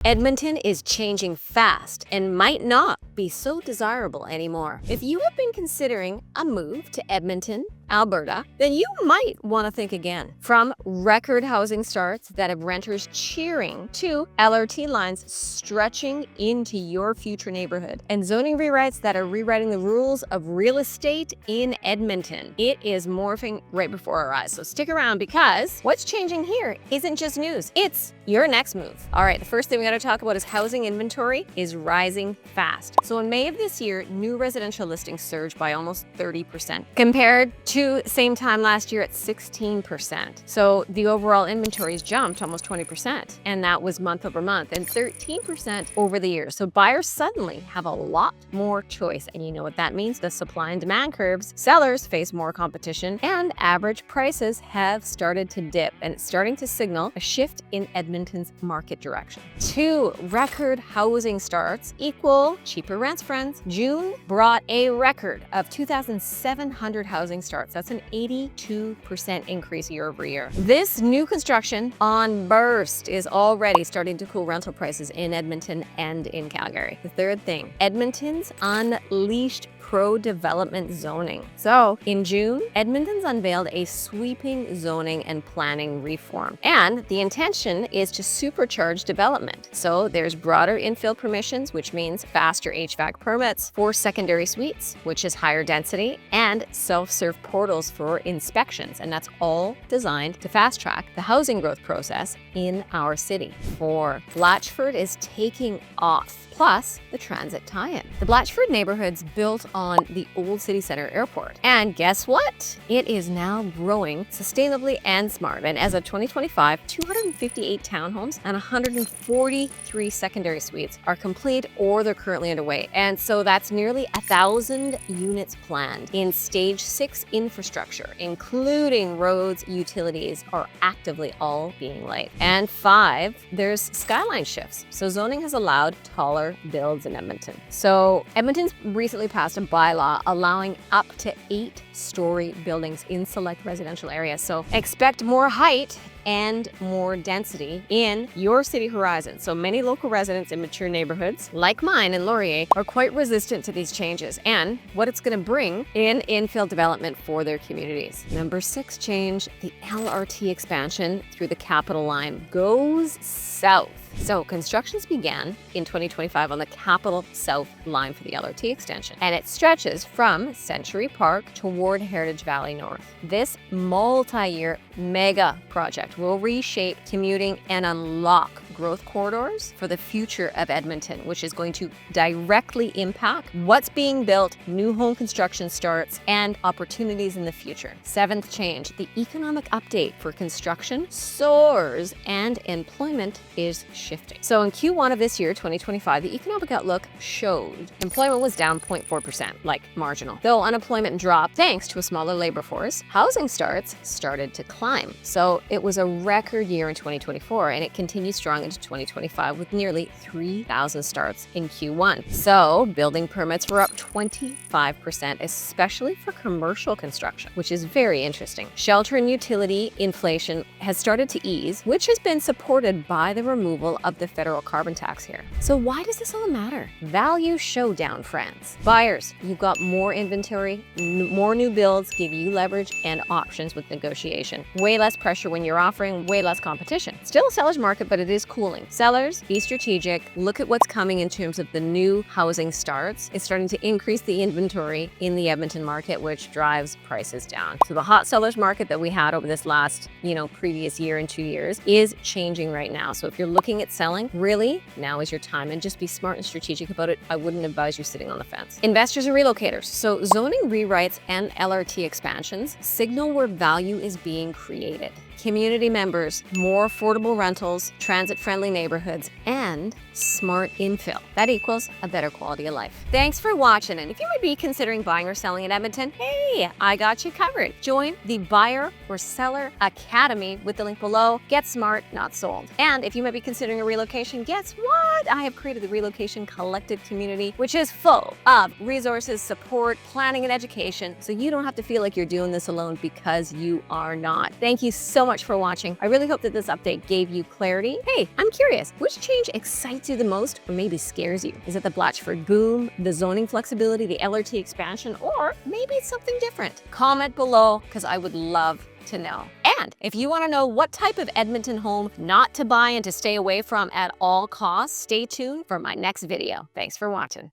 Edmonton is changing fast and might not be so desirable anymore. If you have been considering a move to Edmonton, Alberta, then you might want to think again. From record housing starts that have renters cheering to LRT lines stretching into your future neighborhood and zoning rewrites that are rewriting the rules of real estate in Edmonton. It is morphing right before our eyes. So stick around because what's changing here isn't just news, it's your next move. All right, the first thing we got to talk about is housing inventory is rising fast. So in May of this year, new residential listings surged by almost 30% compared to same time last year at 16%. So the overall inventories jumped almost 20%, and that was month over month, and 13% over the year. So buyers suddenly have a lot more choice, and you know what that means? The supply and demand curves. Sellers face more competition, and average prices have started to dip, and it's starting to signal a shift in Edmonton's market direction. 2 record housing starts equal cheaper rents, friends. June brought a record of 2,700 housing starts. That's an 82% increase year over year. This new construction on burst is already starting to cool rental prices in Edmonton and in Calgary. The third thing, Edmonton's unleashed pro-development zoning. So in June, Edmonton's unveiled a sweeping zoning and planning reform. And the intention is to supercharge development. So there's broader infill permissions, which means faster HVAC permits for secondary suites, which is higher density, and self-serve portals for inspections. And that's all designed to fast-track the housing growth process in our city. 4, Blatchford is taking off. Plus the transit tie-in. The Blatchford neighborhood's built on the old city center airport. And guess what? It is now growing sustainably and smart. And as of 2025, 258 townhomes and 143 secondary suites are complete or they're currently underway. And so that's nearly 1,000 units planned in stage 6 infrastructure, including roads, utilities, are actively all being laid. And 5, there's skyline shifts. So zoning has allowed taller builds in Edmonton. So Edmonton's recently passed a bylaw allowing up to 8-story buildings in select residential areas. So expect more height and more density in your city horizon. So many local residents in mature neighborhoods, like mine in Laurier, are quite resistant to these changes and what it's going to bring in infill development for their communities. Number 6 change, the LRT expansion through the Capital Line goes south. So constructions began in 2025 on the Capital South line for the LRT extension, and it stretches from Century Park toward Heritage Valley North. This multi-year mega project will reshape commuting and unlock growth corridors for the future of Edmonton, which is going to directly impact what's being built, new home construction starts, and opportunities in the future. 7th change, the economic update for construction soars and employment is shifting. So in Q1 of this year, 2025, the economic outlook showed employment was down 0.4%, like marginal. Though unemployment dropped thanks to a smaller labor force, housing starts started to climb. So it was a record year in 2024, and it continued strong into 2025 with nearly 3,000 starts in Q1. So building permits were up 25%, especially for commercial construction, which is very interesting. Shelter and utility inflation has started to ease, which has been supported by the removal of the federal carbon tax here. So why does this all matter? Value showdown, friends. Buyers, you've got more inventory, more new builds give you leverage and options with negotiation. Way less pressure when you're offering, way less competition. Still a seller's market, but it is cooling. Sellers, be strategic. Look at what's coming in terms of the new housing starts. It's starting to increase the inventory in the Edmonton market, which drives prices down. So the hot sellers market that we had over this last, previous year and 2 years is changing right now. So if you're looking at selling, really, now is your time, and just be smart and strategic about it. I wouldn't advise you sitting on the fence. Investors and relocators. So zoning rewrites and LRT expansions signal where value is being created. Community members, more affordable rentals, transit-friendly neighborhoods, and smart infill. That equals a better quality of life. Thanks for watching, and if you would be considering buying or selling in Edmonton, hey, I got you covered. Join the Buyer or Seller Academy with the link below. Get smart, not sold. And if you might be considering a relocation, guess what? I have created the Relocation Collective community, which is full of resources, support, planning, and education, so you don't have to feel like you're doing this alone, because you are not. Thank you so much much for watching. I really hope that this update gave you clarity. Hey, I'm curious, which change excites you the most or maybe scares you? Is it the Blatchford boom, the zoning flexibility, the LRT expansion, or maybe it's something different? Comment below because I would love to know. And if you want to know what type of Edmonton home not to buy and to stay away from at all costs, stay tuned for my next video. Thanks for watching.